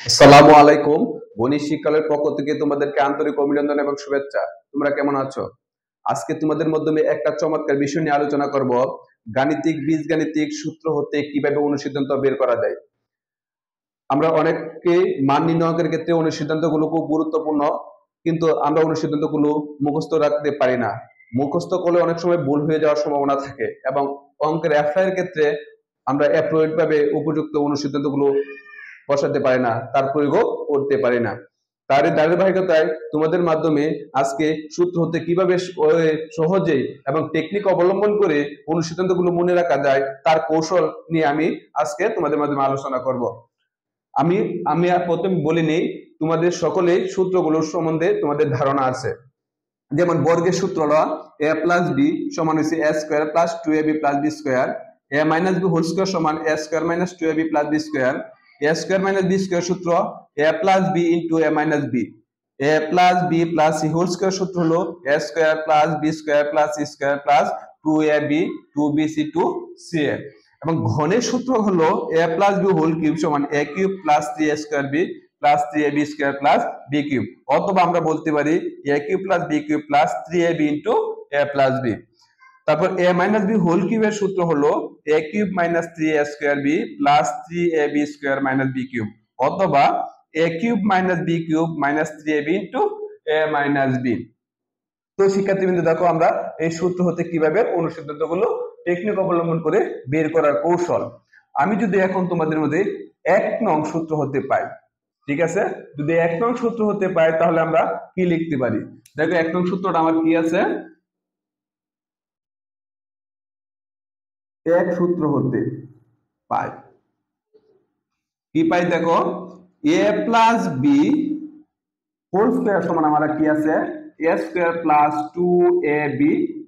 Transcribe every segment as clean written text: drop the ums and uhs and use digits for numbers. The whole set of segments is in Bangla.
আসসালামু আলাইকুম। বনিশ শিক্ষালয়ের পক্ষ থেকে তোমাদেরকে আন্তরিক অভিনন্দন এবং শুভেচ্ছা। তোমরা কেমন আছো? আজকে তোমাদের মাধ্যমে একটা চমৎকার বিষয় নিয়ে আলোচনা করব। গাণিতিক বীজগাণিতিক সূত্র হতে কিভাবে অনুসিদ্ধান্ত বের করা যায়। আমরা অনেককে মান নির্ণয়ের ক্ষেত্রে অনুসিদ্ধান্তগুলো খুব গুরুত্বপূর্ণ, কিন্তু আমরা অনুসিদ্ধান্তগুলো মুখস্থ রাখতে পারি না। মুখস্থ করলে অনেক সময় ভুল হয়ে যাওয়ার সম্ভাবনা থাকে এবং অঙ্কের অ্যাপ্লাইয়ের ক্ষেত্রে আমরা অ্যাপ্রোপ্রিয়েট ভাবে উপযুক্ত অনুসিদ্ধান্তগুলো বসাতে পারে না, তার প্রয়োগও করতে পারে না। তারই ধারাবাহিকতায় তোমাদের মাধ্যমে আজকে সূত্র হতে কিভাবে সহজেই এবং টেকনিক অবলম্বন করে অনুসিদ্ধান্তগুলো মনে রাখা যায় তার কৌশল নিয়ে আমি আজকে তোমাদের মাধ্যমে আলোচনা করব। আমি আমি আর প্রথম বলে নেই, তোমাদের সকলেই সূত্রগুলোর সম্বন্ধে তোমাদের ধারণা আছে। যেমন বর্গের সূত্র হলো a প্লাস বি সমান হচ্ছে a square plus 2ab plus b square, a minus b whole square সমান a square minus 2ab plus b square, a square minus b square সূত্র a plus b into a minus b, a plus b plus c whole square সূত্র হলো a square plus b square plus c square plus 2ab 2bc 2ca। এবং ঘনের সূত্র হলো a plus b whole cube সমান a cube plus 3a square b plus 3ab square plus b cube, অথবা আমরা বলতে পারি a cube plus b cube plus 3ab into a plus b। তারপর a মাইনাস b হোল কিউবের সূত্র হলো a cube minus 3a square b plus 3ab square minus b cube, অথবা a cube minus b cube minus 3ab into a minus b। তো শিক্ষার্থীবৃন্দ দেখো আমরা এই সূত্র হতে কিভাবে অনুসিদ্ধান্তগুলো টেকনিক অবলম্বন করে বের করার কৌশল। আমি যদি এখন তোমাদের মধ্যে 1 নং সূত্র হতে পাই, ঠিক আছে, যদি 1 নং সূত্র হতে পাই তাহলে আমরা কি লিখতে পারি? দেখো 1 নং সূত্রটা আমার কি আছে, এক সূত্র হতে পাই কি পাই, দেখো a plus b whole square সমান আমরা কি আছে a square plus 2ab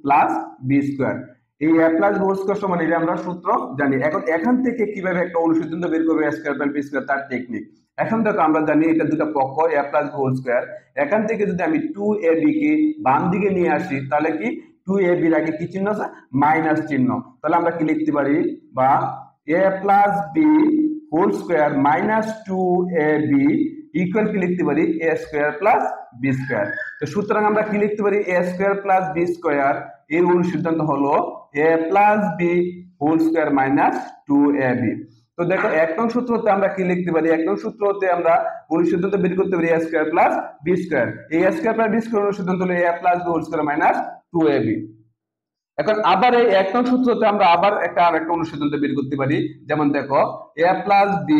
plus b square. এই a প্লাস হোল স্কয়ার সমান এটা আমরা সূত্র জানি। এখন এখান থেকে কিভাবে একটা অনুসিদ্ধান্ত বের করবে a square plus b square তার টেকনিক। এখন দেখো আমরা জানি এটা দুটো পক্ষ a প্লাস হোল স্কয়ার, এখান থেকে যদি আমি 2ab কে বাম দিকে নিয়ে আসি তাহলে কি 2ab এর আগে কি চিহ্ন আছে, মাইনাস চিহ্ন, তাহলে আমরা কি লিখতে পারি, বা a plus b whole square minus 2ab equal কি লিখতে পারি a square plus b square. তো সুতরাং আমরা কি লিখতে পারি, a square plus b square এর অনুসিদ্ধান্ত হলো a plus b whole square minus 2ab। তো দেখো 1 নং সূত্র হতে আমরা কি লিখতে পারি, 1 নং সূত্র হতে আমরা অনুসিদ্ধান্ত বের করতে পারি a square plus b square. এই a square plus b square অনুসিদ্ধান্ত হলো a plus b whole square minus 2ab। এখন আবার এই 1 নং সূত্র হতে আমরা আবার আরেকটা অনুসিদ্ধান্ত বের করতে পারি। যেমন দেখো a plus b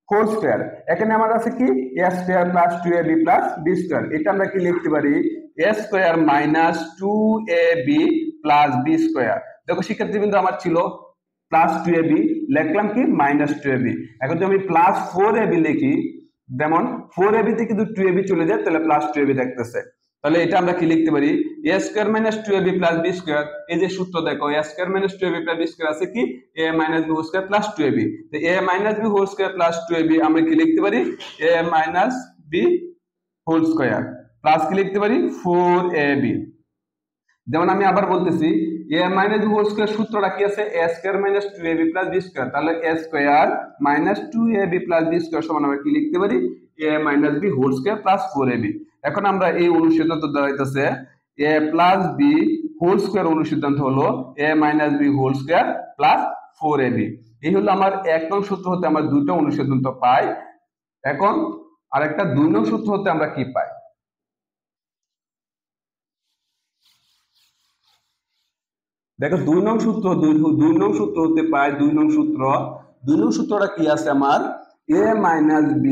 whole square, এখানে আমার আছে কি a square plus 2ab plus b square, এটা আমরা কি লিখতে পারি a square minus 2ab plus b square. দেখো শিক্ষার্থীবৃন্দ আমার ছিল প্লাস 2ab, লিখলাম কি মাইনাস 2ab। এখন যদি আমি প্লাস 4ab লিখি, যেমন 4ab থেকে যদি 2ab চলে যায় তাহলে প্লাস 2ab দেখতেছে, তাহলে এটা আমরা কি লিখতে পারি a square minus 2ab plus b square. এই যে সূত্র দেখো a square minus 2ab plus b square আছে কি a minus b whole square plus 2ab, তো a minus b whole square plus 2ab আমরা কি লিখতে পারি a minus b whole square plus কি লিখতে পারি 4ab। যেমন আমি আবার বলতেছি a minus b whole square সূত্রটা কি আছে a square minus 2ab plus b square, তাহলে a square minus 2ab plus b square সমান আমরা কি লিখতে পারি a minus b whole square plus 4ab। এখন আমরা এই অনুসিদ্ধান্ত দাঁড়াইতেছে a plus b whole square অনুসিদ্ধান্ত হলো a minus b whole square plus 4ab। এই হলো আমার 1 নং সূত্র হতে আমরা দুটো অনুসিদ্ধান্ত পাই। এখন আরেকটা 2 নং সূত্র হতে আমরা কি পাই, দেখো 2 নং সূত্র, 2 নং সূত্র হতে পাই 2 নং সূত্র। 2 নং সূত্রটা কি আছে আমার a minus b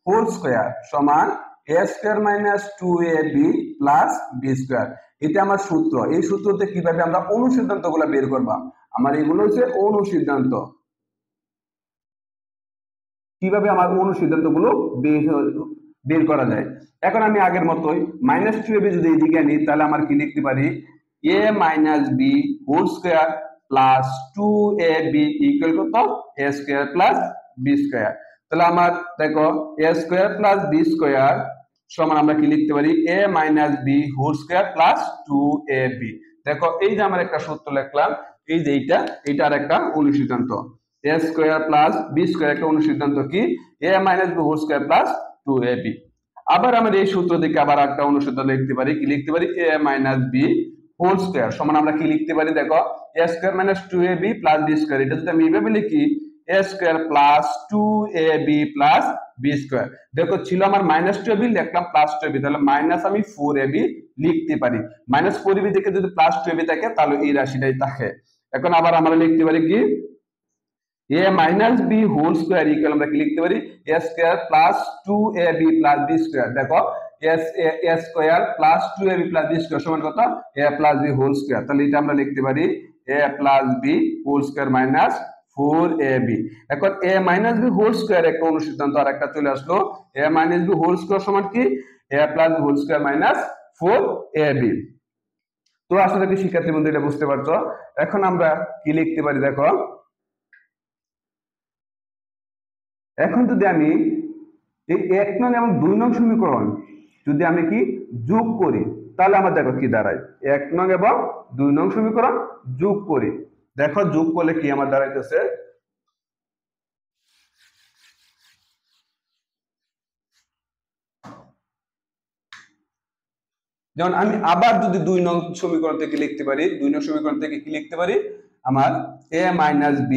whole square সমান a square minus 2ab plus b square, এটা আমার সূত্র। এই সূত্রতে কিভাবে আমরা অনুসিদ্ধান্তগুলো বের করব, আমার এগুলো হচ্ছে অনুসিদ্ধান্ত, কিভাবে আমার অনুসিদ্ধান্তগুলো বের করা যায়। এখন আমি আগের মতোই মাইনাস 2ab যদি এইদিকে আনি তাহলে আমার কি লিখতে পারি a minus b whole square plus 2ab equal কত a square plus b square. তাহলে আমার দেখো a square plus b square সমান আমরা কি লিখতে পারি a minus b whole square plus 2ab। দেখো এই যে আমার একটা সূত্র লিখলাম, এই যে এইটা আর একটা অনুসিদ্ধান্ত। A square plus B square একটা অনুসিদ্ধান্ত কি A minus B whole square plus 2ab। আবার আমরা এই সূত্র থেকে আবার একটা অনুসিদ্ধান্ত লিখতে পারি, কি লিখতে পারি A minus B whole square সমান আমরা কি লিখতে পারি দেখো A square minus 2ab plus B square. এটা যদি আমি এইভাবে লিখি A square plus 2ab plus B square. দেখো ছিল আমার মাইনাস 2ab লিখলাম প্লাস 2ab, তাহলে মাইনাস আমি 4ab লিখতে পারি। মাইনাস 4ab থেকে যদি প্লাস 2ab থাকে তাহলে এই রাশিটাই থাকে। এখন আবার আমরা লিখতে পারি কি a minus B whole square equal আমরা কি লিখতে পারি a square plus 2ab plus b square. দেখো a square plus 2ab plus b square সমান কত a plus b whole square. তাহলে এটা আমরা লিখতে পারি a plus b whole square minus 4ab। এখন a minus b whole square একটা অনুসিদ্ধান্ত আর একটা চলে আসলো a minus b whole square সমান কি a plus b whole square minus 4ab। তো আসলে কি শিক্ষার্থী বন্ধু এটা বুঝতে পারছো? এখন আমরা কি লিখতে পারি দেখো, এখন যদি আমি এই 1 নং এবং 2 নং সমীকরণ যদি আমি কি যোগ করি তাহলে আমার দেখো কি দাঁড়ায় 1 নং এবং 2 নং সমীকরণ যোগ করি। দেখো যোগ করলে কি আমার দাঁড়াইতেছে যেমন আমি আবার যদি 2 নং সমীকরণ থেকে লিখতে পারি 2 নং সমীকরণ থেকে কি লিখতে পারি আমার a minus b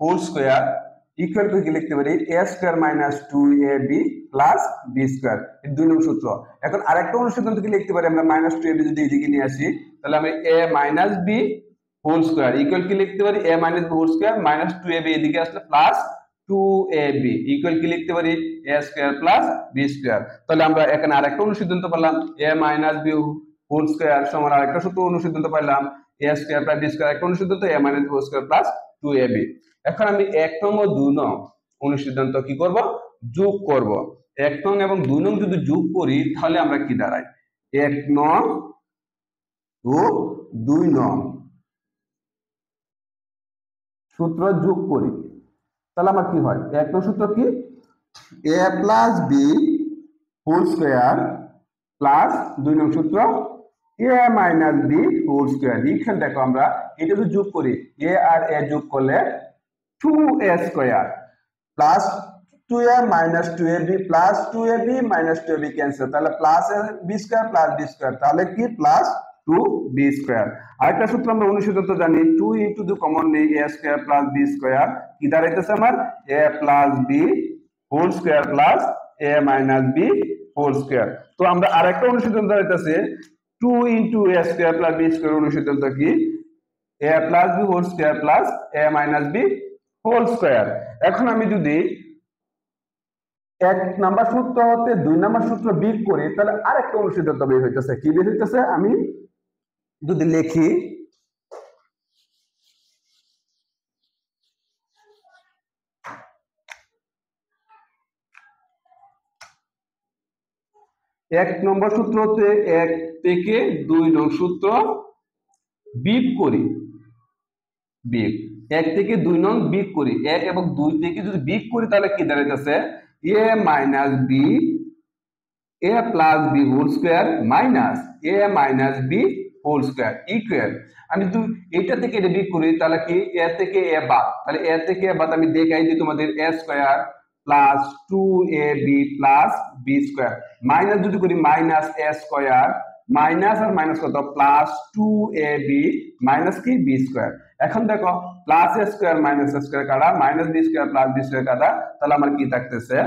whole square equal to কি লিখতে পারি a square minus 2ab plus b square. এই 2 নং সূত্র। এখন আরেকটা অনুসিদ্ধান্ত থেকে লিখতে পারি আমরা মাইনাস 2ab যদি এদিকে নিয়ে আসি তাহলে আমি a minus b whole square equal কি লিখতে পারি a minus b whole square minus 2ab এদিকে আসলে প্লাস 2ab ইকুয়াল কি লিখতে পারি a square plus b square. তাহলে আমরা এখানে আরেকটা অনুসিদ্ধান্ত পেলাম a minus b whole square সমান আরেকটা সূত্র অনুসিদ্ধান্ত পেলাম a square plus b square একটা অনুসিদ্ধান্ত a minus b whole square plus 2ab। এখন আমি 1 নং ও 2 নং অনুসিদ্ধান্ত কি করব যোগ করব। 1 নং এবং 2 নং যদি যোগ করি তাহলে আমরা কি দাঁড়াই 1 নং ও 2 নং সূত্র যোগ করি তাহলে আমার কি হয় 1 নং সূত্র কি a plus b whole square plus 2 নং সূত্র a minus b whole square. এখানে দেখো আমরা এটা যদি যোগ করি a আর a যোগ করলে 2a square plus 2a minus 2ab plus 2ab minus 2ab cancel, তাহলে plus b square plus b square তাহলে কি প্লাস 2b স্কয়ার। আরেকটা সূত্র আমরা অনুসিদ্ধান্ত জানি 2 ইনটু দ্য কমন নেই a square plus b square কি দাঁড়াইতেছে আমার a plus b whole square plus a minus b whole square. তো আমরা আরেকটা অনুসিদ্ধান্ত দাঁড়াইতেছে 2 into a square plus b square অনুসিদ্ধান্ত কি a plus b whole square plus a minus b whole square. এখন আমি যদি 1 নাম্বার সূত্র হতে 2 নাম্বার সূত্র বিয়োগ করি তাহলে আরেকটা অনুসিদ্ধান্ত বের হইতেছে। কি বের হইতেছে আমি যদি লিখি 1 নম্বর সূত্র হতে 1 থেকে 2 নং সূত্র বিয়োগ করি বিয়োগ 1 থেকে 2 নং বিয়োগ করি 1 এবং 2 থেকে যদি বিয়োগ করি তাহলে কি দাঁড়াইতেছে a minus b a plus b whole square minus a minus b whole square equal আমি যদি এটা থেকে এটা বিয়োগ করি তাহলে কি a থেকে a বাদ, তাহলে a থেকে a বাদ আমি দেখাই দিই তোমাদের a square plus 2ab plus b square minus যদি করি মাইনাস a স্কয়ার মাইনাস আর মাইনাস কত প্লাস 2ab মাইনাস কি b স্কয়ার। এখন দেখো plus a square minus a square কাটা minus b square plus b square কাটা তাহলে আমার কি থাকতেছে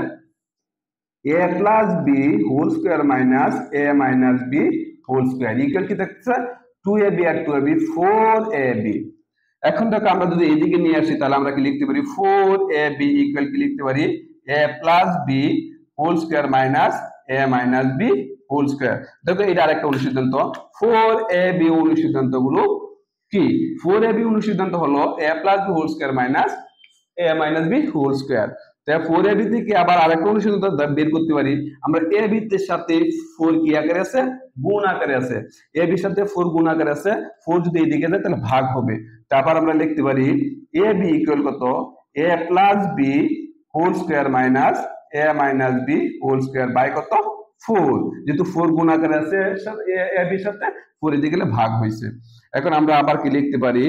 a plus b whole square minus a minus b whole square equal কি থাকতেছে 2ab আর 2ab 4ab। এখন দেখো আমরা যদি এইদিকে নিয়ে আসি তাহলে আমরা কি লিখতে পারি 4ab ইকুয়াল কি লিখতে পারি a plus b whole square minus a minus b whole square. দেখো এটা আরেকটা অনুসিদ্ধান্ত 4ab অনুসিদ্ধান্ত গুলো কি 4ab অনুসিদ্ধান্ত হলো a plus b whole square minus a minus b whole square. তাই 4ab থেকে আবার আরেকটা অনুসিদ্ধান্ত বের করতে পারি আমরা ab এর সাথে 4 কি আকারে আছে গুণ আকারে আছে ab এর সাথে 4 গুণ আকারে আছে 4 যদি এদিকে যায় তাহলে ভাগ হবে। তারপর আমরা লিখতে পারি ab ইকুয়াল কত a plus b whole square minus a minus b whole square by কত 4 যেহেতু 4 গুণ আকারে আছে ab এর সাথে 4 এদিকে গেলে ভাগ হইছে। এখন আমরা আবার কি লিখতে পারি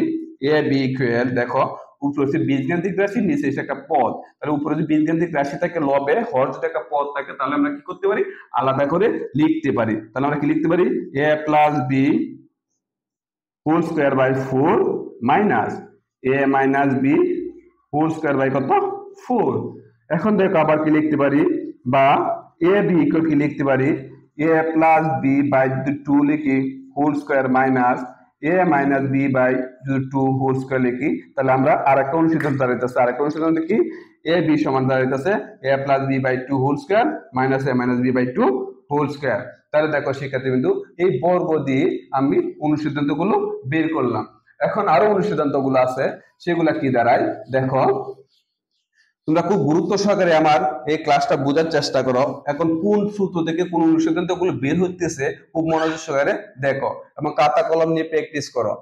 ab ইকুয়াল দেখো উপরে হচ্ছে বীজগাণিতিক রাশি, নিচে হচ্ছে একটা পদ। তাহলে উপরে যদি বীজগাণিতিক রাশি থাকে লবে, হর যদি একটা পদ থাকে, তাহলে আমরা কি করতে পারি, আলাদা করে লিখতে পারি। তাহলে আমরা কি লিখতে পারি, a plus B whole square by 4 minus a minus B whole square by কত 4। এখন দেখো আবার কি লিখতে পারি, বা a b ইকুয়াল কি লিখতে পারি, a প্লাস বি বাই 2 লিখি whole square minus a minus b by 2 whole square লিখি। তাহলে আমরা আরেকটা অনুসিদ্ধান্ত দাঁড়াইতেছে, আরেকটা অনুসিদ্ধান্ত কি, a b সমান দাঁড়াইতেছে a plus b by 2 whole square minus a minus b by 2 whole square. তাহলে দেখো শিক্ষার্থী বিন্দু, এই বর্গ দিয়ে আমি অনুসিদ্ধান্ত গুলো বের করলাম। এখন আরো অনুসিদ্ধান্ত গুলো আছে, সেগুলা কি দাঁড়ায় দেখো। তোমরা খুব গুরুত্ব সহকারে আমার এই ক্লাসটা বোঝার চেষ্টা করো। এখন কোন সূত্র থেকে কোন অনুসিদ্ধান্ত গুলো বের হইতেছে খুব মনোযোগ সহকারে দেখো, এবং খাতা কলম নিয়ে প্র্যাকটিস করো।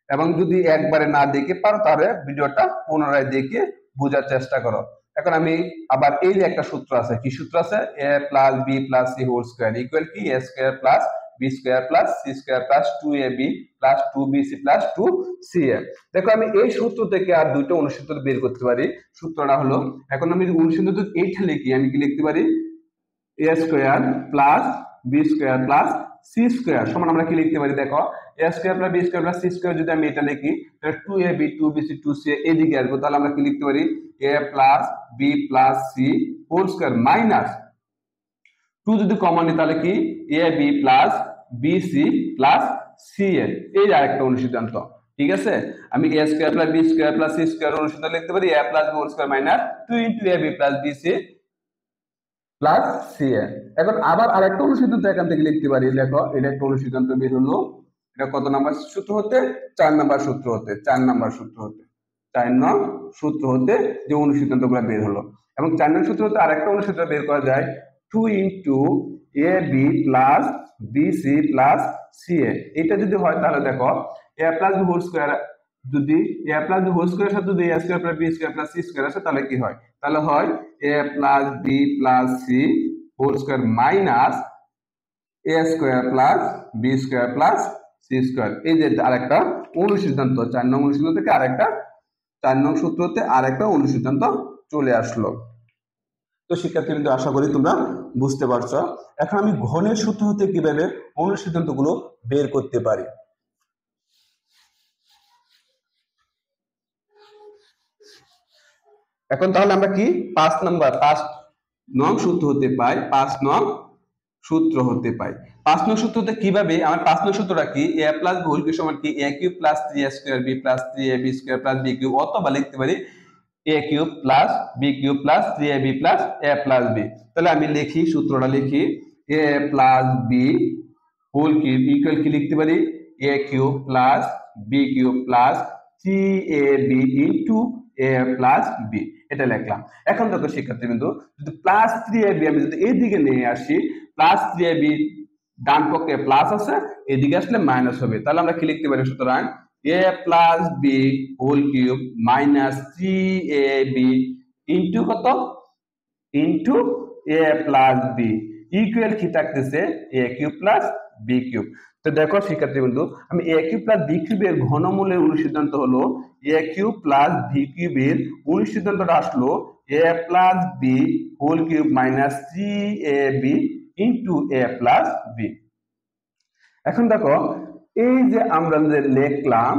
এবং যদি একবারে না দেখে পারো, তাহলে ভিডিওটা পুনরায় দেখে বোঝার চেষ্টা করো। এখন আমি আবার এই যে একটা সূত্র আছে, কি সূত্র আছে, a plus B plus C whole square equal কি a square plus B square plus C square plus 2ab plus 2bc plus 2ca। দেখো আমি এই সূত্র থেকে আর দুইটা অনুসিদ্ধান্ত বের করতে পারি। সূত্রটা হলো, এখন আমি অনুসিদ্ধান্ত এইটা লিখি, আমি কি লিখতে পারি, a square plus B square plus C square সমান আমরা কি লিখতে পারি, দেখো a square plus B square plus C square যদি আমি এটা লিখি, তাহলে 2ab 2bc 2ca এদিকে আসবো। তাহলে আমরা কি লিখতে পারি, a plus B plus C whole square minus 2 যদি কমন নিই, তাহলে কি ab plus BC plus ca। এই আরেকটা অনুসিদ্ধান্ত, ঠিক আছে। আমি a square plus B square plus C square অনুসিদ্ধান্ত লিখতে পারি a plus B whole square minus 2 into ab plus BC plus ca। এখন আবার আরেকটা অনুসিদ্ধান্ত এখান থেকে লিখতে পারি, দেখো এটা একটা অনুসিদ্ধান্ত বের হলো। এটা কত নাম্বার সূত্র হতে, 4 নাম্বার সূত্র হতে, 4 নাম্বার সূত্র হতে, 4 নং সূত্র হতে যে অনুসিদ্ধান্তগুলো বের হলো। এবং 4 নং সূত্র হতে আরেকটা অনুসিদ্ধান্ত বের করা যায়, 2 into ab plus BC plus ca। এটা যদি হয় তাহলে দেখো a plus B whole square, যদি a প্লাস বি হোল স্কয়ারের সাথে যদি a square plus B square plus c square আসে, তাহলে কি হয়, তাহলে হয় a plus B plus C whole square minus a square plus B square plus c square. এই যে আরেকটা অনুসিদ্ধান্ত, 4 নং অনুসিদ্ধান্ত থেকে আরেকটা, 4 নং সূত্রতে আরেকটা অনুসিদ্ধান্ত চলে আসলো। তো শিক্ষার্থীবৃন্দ, আশা করি তোমরা বুঝতে পারছো। এখন আমি ঘনের সূত্র হতে কিভাবে অনুসিদ্ধান্তগুলো বের করতে পারি। এখন তাহলে আমরা কি 5 নং সূত্র হতে পাই, 5 নং সূত্র হতে পাই। 5 নং সূত্র হতে কিভাবে, আমার 5 নং সূত্রটা কি, a প্লাস বি হোল সমান কি a cube plus 3a square b plus 3ab square plus b cube, অথবা লিখতে পারি a cube plus b cube plus 3ab plus a plus b। তাহলে আমি লিখি, সূত্রটা লিখি, a plus b whole cube equal কি লিখতে পারি, a cube plus b cube plus 3ab into a plus b। এটা লিখলাম। এখন দেখো শিক্ষার্থীবৃন্দ, যদি প্লাস 3ab আমি যদি এইদিকে নিয়ে আসি, প্লাস 3ab ডান পক্ষে প্লাস আছে, এদিকে আসলে মাইনাস হবে। তাহলে আমরা কি লিখতে পারি, সুতরাং a plus b whole cube minus 3ab into কত, into a plus b equal কি থাকতেছে a cube plus b cube. তো দেখো শিক্ষার্থীবৃন্দ, আমি a কিউব প্লাস b কিউবের ঘনমূলের অনুসিদ্ধান্ত হলো a কিউব প্লাস b কিউবের অনুসিদ্ধান্তটা আসলো a plus b whole cube minus 3ab into a plus b। এখন দেখো এই যে আমরা যে লিখলাম,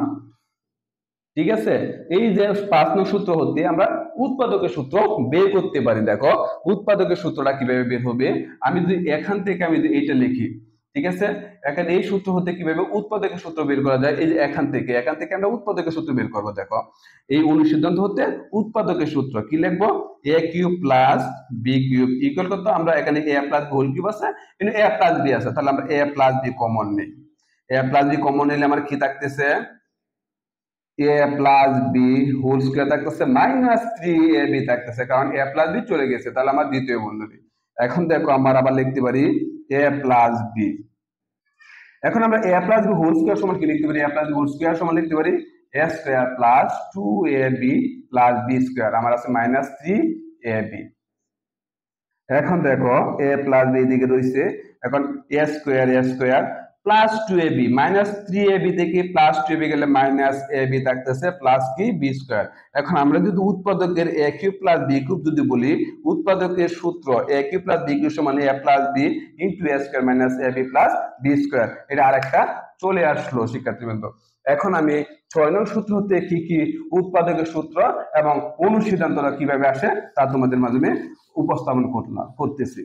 ঠিক আছে, এই যে 5 নং সূত্র হতে আমরা উৎপাদকের সূত্র বের করতে পারি। দেখো উৎপাদকের সূত্রটা কিভাবে বের হবে, আমি যদি এখান থেকে আমি যদি এইটা লিখি, ঠিক আছে, এখন এই সূত্র হতে কিভাবে উৎপাদকের সূত্র বের করা যায়, এই যে এখান থেকে আমরা উৎপাদকের সূত্র বের করব। দেখো এই অনুসিদ্ধান্ত হতে উৎপাদকের সূত্র কি লিখবো, a cube plus b cube equal কত, আমরা এখানে a প্লাস হোল কিউব আছে, কিন্তু a প্লাস b আছে, তাহলে আমরা a প্লাস b কমন নেই। a প্লাস b কমন নিলে আমার কি থাকতেছে, a plus b whole square থাকতেছে মাইনাস 3ab থাকতেছে, কারণ a প্লাস b চলে গেছে, তাহলে আমার দ্বিতীয় বন্ধনী। এখন দেখো আমরা আবার লিখতে পারি a প্লাস b। এখন আমরা a plus b whole square সমান কি লিখতে পারি, a plus b whole square সমান লিখতে পারি a square plus 2ab plus b square, আমার আছে মাইনাস 3ab। এখন দেখো a প্লাস b এদিকে রয়েছে, এখন a square plus 2ab minus 3ab থেকে প্লাস 2ab গেলে মাইনাস ab থাকতেছে প্লাস কি b স্কয়ার। এখন আমরা যদি উৎপাদকের a cube plus b cube যদি বলি, উৎপাদকের সূত্র a cube plus b cube সমান a plus b into a square minus ab plus b square. এটা আরেকটা চলে আসলো শিক্ষার্থীবৃন্দ। এখন আমি 6 নং সূত্র হতে কি কি উৎপাদকের সূত্র এবং অনুসিদ্ধান্তরা কিভাবে আসে তা তোমাদের মাধ্যমে উপস্থাপন করতেছি।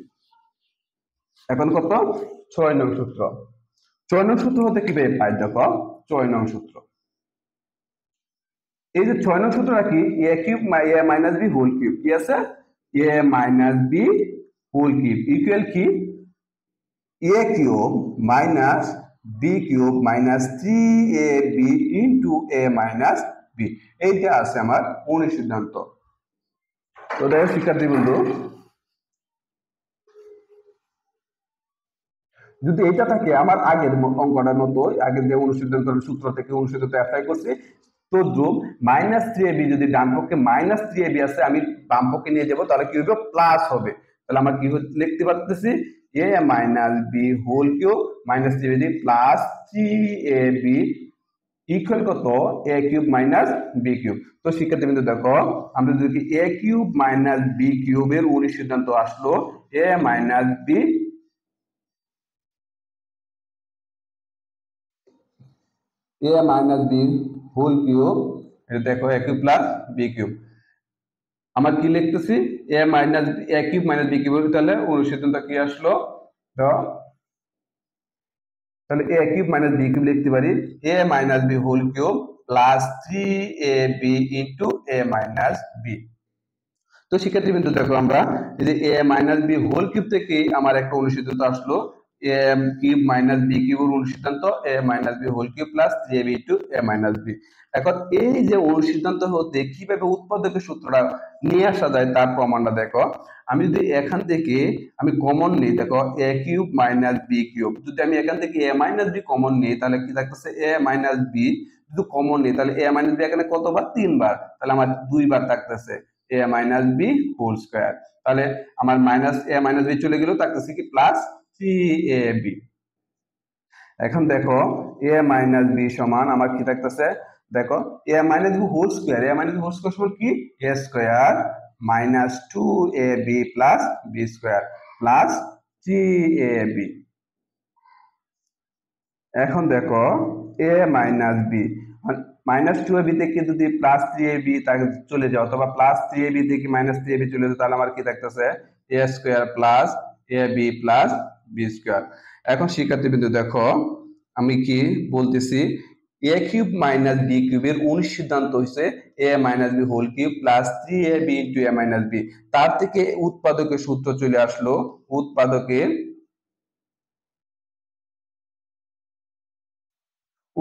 এখন কত 6 নং সূত্র। 6 নং সূত্র হতে কিভাবে পাই দেখো, 6 নং সূত্র এই যে 6 নং সূত্রটা কি a cube a minus b whole cube কি আছে a minus b whole cube equal কি a cube minus b cube minus 3ab into a minus b। এইটা আছে আমার অনুসিদ্ধান্ত। তো দেখো শিক্ষার্থী বন্ধু, যদি এটা থাকে আমার আগের অঙ্কটার মতো, আগের যে অনুসিদ্ধান্ত সূত্র থেকে অনুসিদ্ধান্ত অ্যাপ্লাই করছি, তো যোগ মাইনাস 3ab যদি ডান পক্ষে মাইনাস 3ab আছে আমি বাম পক্ষে নিয়ে যাব, তাহলে কি হবে প্লাস হবে। তাহলে আমরা কি লিখতে পারতেছি a minus b whole cube minus 3ab plus 3ab equal কত a cube minus b cube. তো শিক্ষার্থীবৃন্দ দেখো, আমরা যদি a কিউব মাইনাস b কিউবের অনুসিদ্ধান্ত আসলো a minus b a minus b whole cube, এটা দেখো a cube plus b cube. আমরা কি লিখতেছি a minus a cube minus b cube, তাহলে অনুসিদ্ধান্ত কি আসলো তাহলে a cube minus b cube লিখতে পারি a minus b whole cube plus 3ab into a minus b। তো শিক্ষার্থীবৃন্দ দেখো, আমরা এই যে a minus b whole cube থেকে আমার একটা অনুসিদ্ধান্ত আসলো a কিউব মাইনাস b কিউবের অনুসিদ্ধান্ত a minus b whole cube plus 3ab into a minus b। এখন এই যে অনুসিদ্ধান্ত হতে কিভাবে উৎপাদকের সূত্রটা নিয়ে আসা যায় তার প্রমাণটা দেখো। আমি যদি এখান থেকে আমি কমন নিই, দেখো a cube minus b cube, যদি আমি এখান থেকে a মাইনাস b কমন নিই তাহলে কি থাকতেছে a মাইনাস b, যদি কমন নিই তাহলে a মাইনাস b এখানে কতবার 3 বার, তাহলে আমার 2 বার থাকতেছে a minus b whole square. তাহলে আমার মাইনাস a মাইনাস b চলে গেল, থাকতেছে কি প্লাস 3ab। এখন দেখো a মাইনাস b সমান আমার কি থাকতেছে দেখো a minus b whole square, a minus b whole square সমান কি a square minus 2ab plus b square plus 3ab। এখন দেখো a minus b minus 2ab থেকে যদি প্লাস 3ab চলে যাও, অথবা প্লাস 3ab থেকে মাইনাস 3ab চলে যাও, তাহলে আমার কি থাকতেছে a square plus ab plus b square. এখন শিক্ষার্থীবৃন্দ দেখো, আমি কি বলতেছি a কিউব মাইনাস b কিউবের অনুসিদ্ধান্ত হইছে a minus b whole cube plus 3ab into a minus b। তার থেকে উৎপাদকের সূত্র চলে আসলো,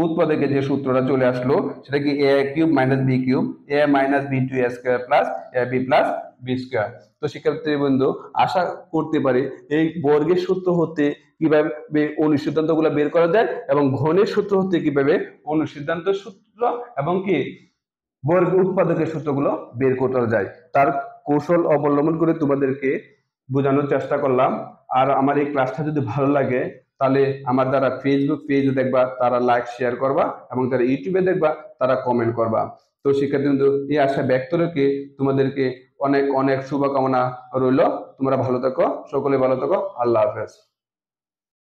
উৎপাদকের যে সূত্রটা চলে আসলো সেটা কি a cube minus b cube a minus b into a square plus ab plus b square. তো শিক্ষার্থী বন্ধু, আশা করতে পারি এই বর্গের সূত্র হতে কিভাবে অনুসিদ্ধান্তগুলো বের করা যায় এবং ঘনের সূত্র হতে কিভাবে অনুসিদ্ধান্ত সূত্র এবং কি বর্গ উৎপাদকের সূত্রগুলো বের করতে যায় তার কৌশল অবলম্বন করে তোমাদেরকে বোঝানোর চেষ্টা করলাম। আর আমার এই ক্লাসটা যদি ভালো লাগে তাহলে আমার যারা ফেসবুক পেজে দেখবা তারা লাইক শেয়ার করবা এবং যারা ইউটিউবে দেখবা তারা কমেন্ট করবা। তো শিক্ষার্থীবৃন্দ, এই আশা ব্যক্ত রেখে তোমাদেরকে অনেক অনেক শুভকামনা রইল। তোমরা ভালো থাকো, সকলে ভালো থাকো, আল্লাহ হাফেজ।